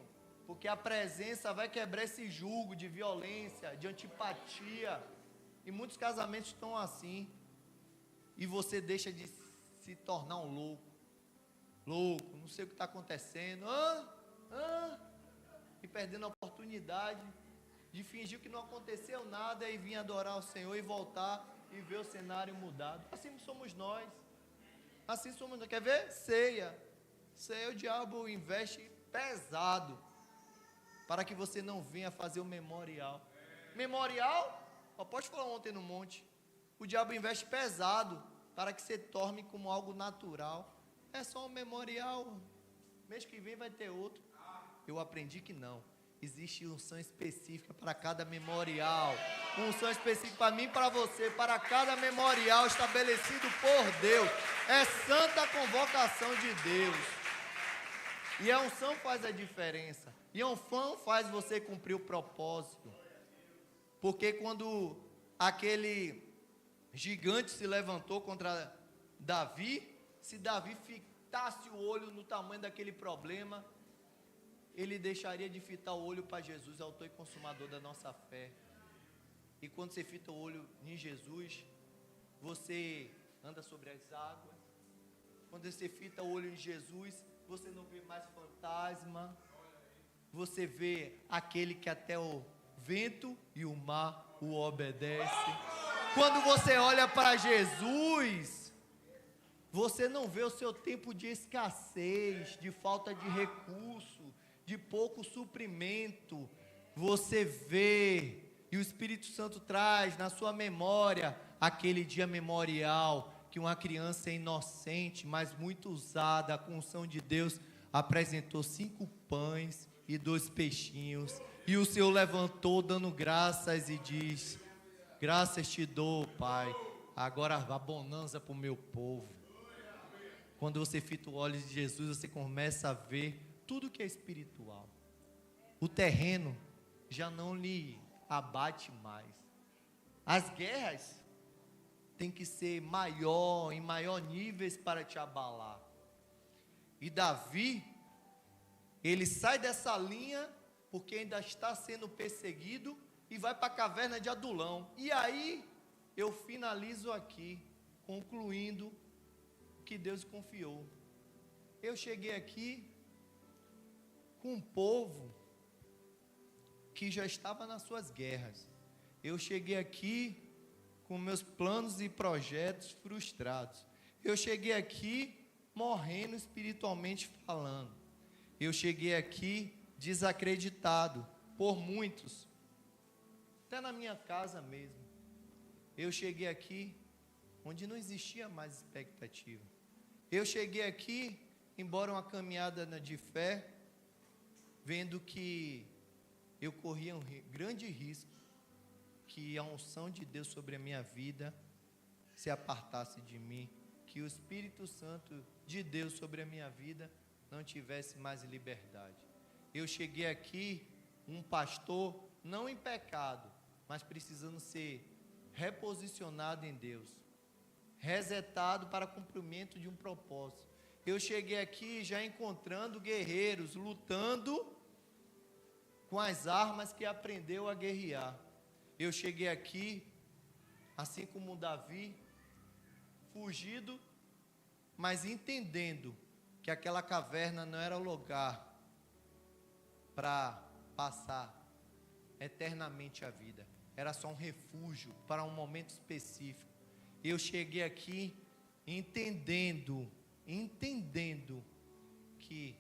porque a presença vai quebrar esse jugo de violência, de antipatia. E muitos casamentos estão assim, e você deixa de se tornar um louco, não sei o que está acontecendo, e perdendo a oportunidade de fingir que não aconteceu nada e vir adorar o Senhor e voltar e ver o cenário mudado. Assim somos nós. Quer ver? Ceia, o diabo investe pesado para que você não venha fazer o memorial. Pode falar ontem no monte. O diabo investe pesado para que você torne como algo natural. É só um memorial. mês que vem vai ter outro. Eu aprendi que não. Existe unção específica para cada memorial. Unção específica para mim e para você, para cada memorial estabelecido por Deus. É santa convocação de Deus. E a unção faz a diferença. E a unção faz você cumprir o propósito. Porque quando aquele gigante se levantou contra Davi, se Davi fitasse o olho no tamanho daquele problema, ele deixaria de fitar o olho para Jesus, autor e consumador da nossa fé. E quando você fita o olho em Jesus, você anda sobre as águas. Quando você fita o olho em Jesus, você não vê mais fantasma. Você vê aquele que até o vento e o mar o obedece. Quando você olha para Jesus, você não vê o seu tempo de escassez, de falta de recurso, de pouco suprimento. Você vê, e o Espírito Santo traz na sua memória aquele dia memorial que uma criança inocente, mas muito usada, com a unção de Deus, apresentou 5 pães e 2 peixinhos, e o Senhor levantou dando graças e diz: graças te dou, Pai, agora a bonança para o meu povo. Quando você fita o olho de Jesus, você começa a ver tudo que é espiritual. O terreno já não lhe abate mais. As guerras têm que ser em maior níveis para te abalar. E Davi, ele sai dessa linha porque ainda está sendo perseguido e vai para a caverna de Adulão. E aí eu finalizo aqui, concluindo o que Deus confiou. Eu cheguei aqui com um povo que já estava nas suas guerras. Eu cheguei aqui com meus planos e projetos frustrados. Eu cheguei aqui morrendo espiritualmente falando. Eu cheguei aqui desacreditado por muitos, até na minha casa mesmo. Eu cheguei aqui onde não existia mais expectativa. Eu cheguei aqui, embora uma caminhada de fé, vendo que eu corria um grande risco que a unção de Deus sobre a minha vida se apartasse de mim, que o Espírito Santo de Deus sobre a minha vida não tivesse mais liberdade. Eu cheguei aqui, um pastor, não em pecado, mas precisando ser reposicionado em Deus, resetado para cumprimento de um propósito. Eu cheguei aqui já encontrando guerreiros, lutando com as armas que aprendeu a guerrear. Eu cheguei aqui, assim como Davi, fugido, mas entendendo que aquela caverna não era o lugar para passar eternamente a vida. Era só um refúgio para um momento específico. Eu cheguei aqui entendendo que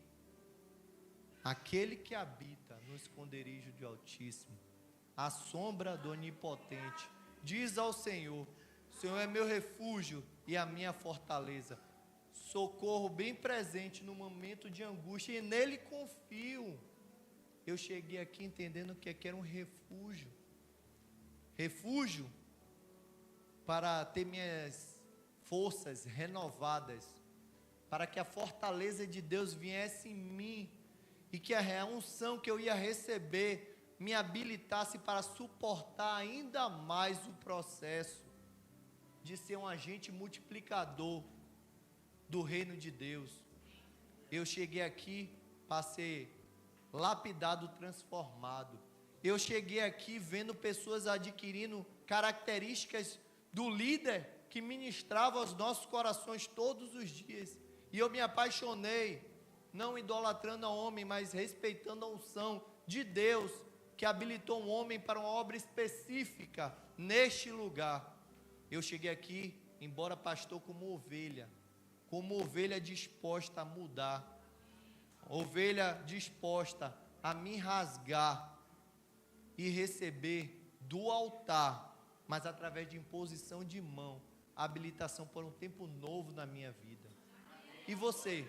aquele que habita no esconderijo do Altíssimo, à sombra do Onipotente, diz ao Senhor: o Senhor é meu refúgio e a minha fortaleza, socorro bem presente no momento de angústia, e nele confio. Eu cheguei aqui entendendo que era um refúgio para ter minhas forças renovadas, para que a fortaleza de Deus viesse em mim, e que a unção que eu ia receber me habilitasse para suportar ainda mais o processo de ser um agente multiplicador do reino de Deus. Eu cheguei aqui para ser lapidado, transformado. Eu cheguei aqui vendo pessoas adquirindo características do líder que ministrava aos nossos corações todos os dias. E eu me apaixonei, não idolatrando a homem, mas respeitando a unção de Deus, que habilitou um homem para uma obra específica neste lugar. Eu cheguei aqui, embora pastor, como ovelha disposta a mudar, ovelha disposta a me rasgar e receber do altar, mas através de imposição de mão, habilitação para um tempo novo na minha vida. E você?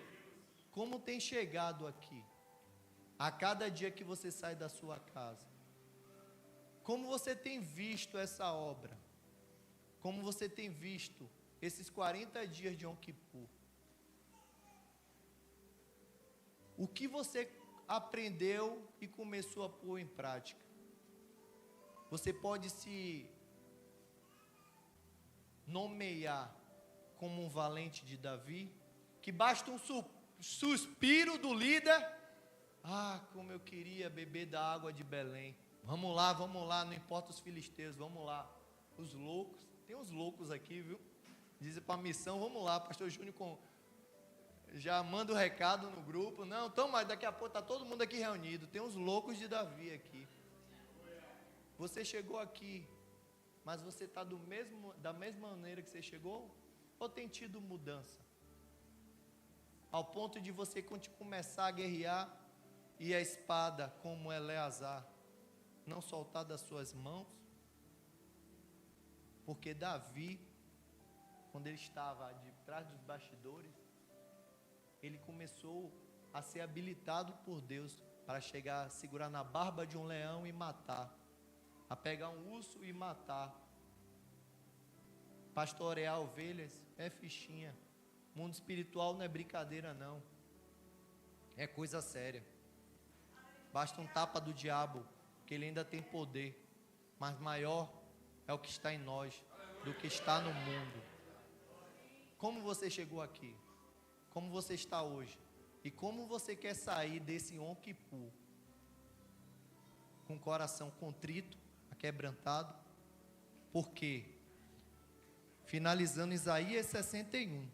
como tem chegado aqui, a cada dia que você sai da sua casa, como você tem visto essa obra, como você tem visto esses 40 dias de Yom Kippur, o que você aprendeu e começou a pôr em prática. Você pode se nomear como um valente de Davi, que basta um suspiro do líder. Ah, como eu queria beber da água de Belém. Vamos lá, não importa os filisteus, vamos lá. Os loucos, tem uns loucos aqui, viu? Dizem para a missão, vamos lá, pastor Júnior já manda o recado no grupo. Não, então, mas daqui a pouco está todo mundo aqui reunido. Tem uns loucos de Davi aqui. Você chegou aqui, mas você está da mesma maneira que você chegou? Ou tem tido mudança? Ao ponto de você começar a guerrear e a espada, como Eleazar, não soltar das suas mãos? Porque Davi, quando ele estava de trás dos bastidores, ele começou a ser habilitado por Deus para chegar, segurar na barba de um leão e matar, a pegar um urso e matar. Pastorear ovelhas é fichinha. Mundo espiritual não é brincadeira não, é coisa séria. Basta um tapa do diabo, que ele ainda tem poder, mas maior é o que está em nós do que está no mundo. Como você chegou aqui? Como você está hoje? E como você quer sair desse Yom Kippur? Com o coração contrito, aquebrantado? Por quê? Finalizando Isaías 61.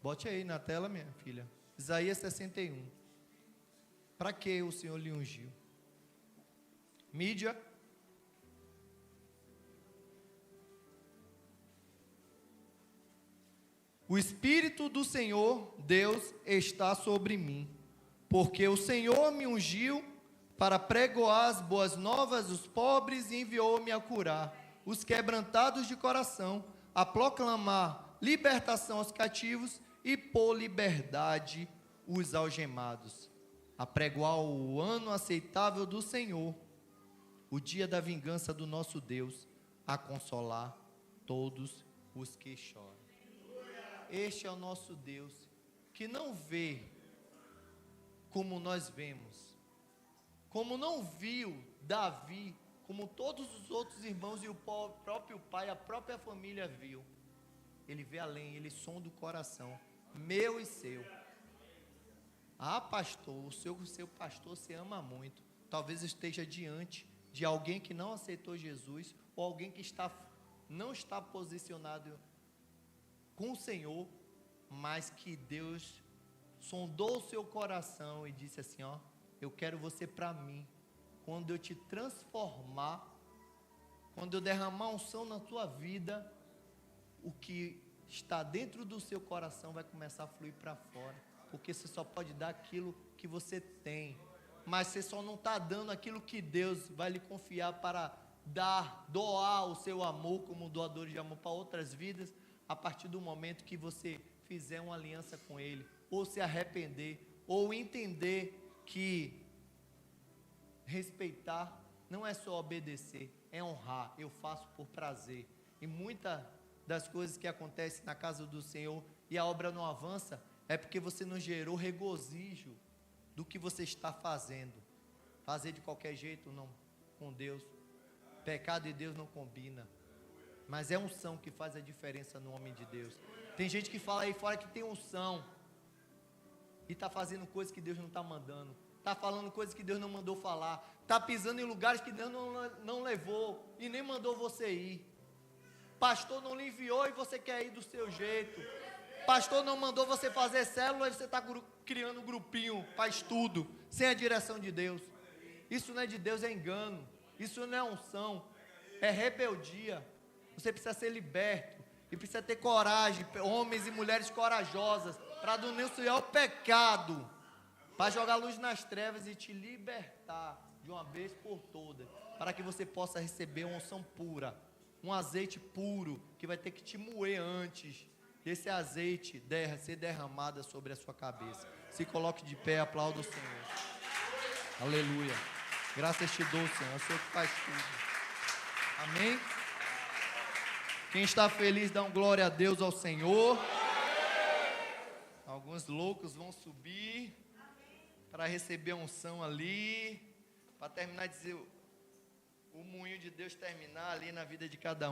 Bote aí na tela, minha filha. Isaías 61. Para que o Senhor lhe ungiu? Mídia. O Espírito do Senhor, Deus, está sobre mim, porque o Senhor me ungiu para pregoar as boas novas dos pobres e enviou-me a curar os quebrantados de coração, a proclamar libertação aos cativos e por liberdade os algemados, a pregoar o ano aceitável do Senhor, o dia da vingança do nosso Deus, a consolar todos os que choram. Este é o nosso Deus, que não vê como nós vemos, como não viu Davi, como todos os outros irmãos e o próprio pai, a própria família viu. Ele vê além, ele sonda o coração, meu e seu. Ah, pastor, o seu pastor se ama muito. Talvez esteja diante de alguém que não aceitou Jesus, ou alguém que não está posicionado com o Senhor, mas que Deus sondou o seu coração e disse assim, ó, eu quero você para mim. Quando eu te transformar, quando eu derramar unção na tua vida, o que está dentro do seu coração vai começar a fluir para fora, porque você só pode dar aquilo que você tem, mas você só não está dando aquilo que Deus vai lhe confiar para doar o seu amor como doador de amor para outras vidas, a partir do momento que você fizer uma aliança com Ele, ou se arrepender, ou entender que respeitar não é só obedecer, é honrar. Eu faço por prazer. E muitas das coisas que acontecem na casa do Senhor e a obra não avança, é porque você não gerou regozijo do que você está fazendo. Fazer de qualquer jeito, não, com Deus. Pecado e Deus não combina. Mas é unção que faz a diferença no homem de Deus. Tem gente que fala aí fora que tem unção e está fazendo coisas que Deus não está mandando, está falando coisas que Deus não mandou falar, está pisando em lugares que Deus não levou e nem mandou você ir. Pastor não lhe enviou e você quer ir do seu jeito. Pastor não mandou você fazer célula e você está criando um grupinho para estudo, sem a direção de Deus. Isso não é de Deus, é engano. Isso não é unção, é rebeldia. Você precisa ser liberto e precisa ter coragem, homens e mulheres corajosas, para denunciar o pecado, para jogar luz nas trevas e te libertar de uma vez por todas, para que você possa receber uma unção pura, um azeite puro, que vai ter que te moer antes, desse azeite ser derramada sobre a sua cabeça. Se coloque de pé, aplauda o Senhor. Aleluia. Graças te dou, Senhor. É o Senhor que faz tudo. Amém? Quem está feliz, dá um glória a Deus ao Senhor. Alguns loucos vão subir para receber a unção ali, para terminar de dizer o moinho de Deus terminar ali na vida de cada um.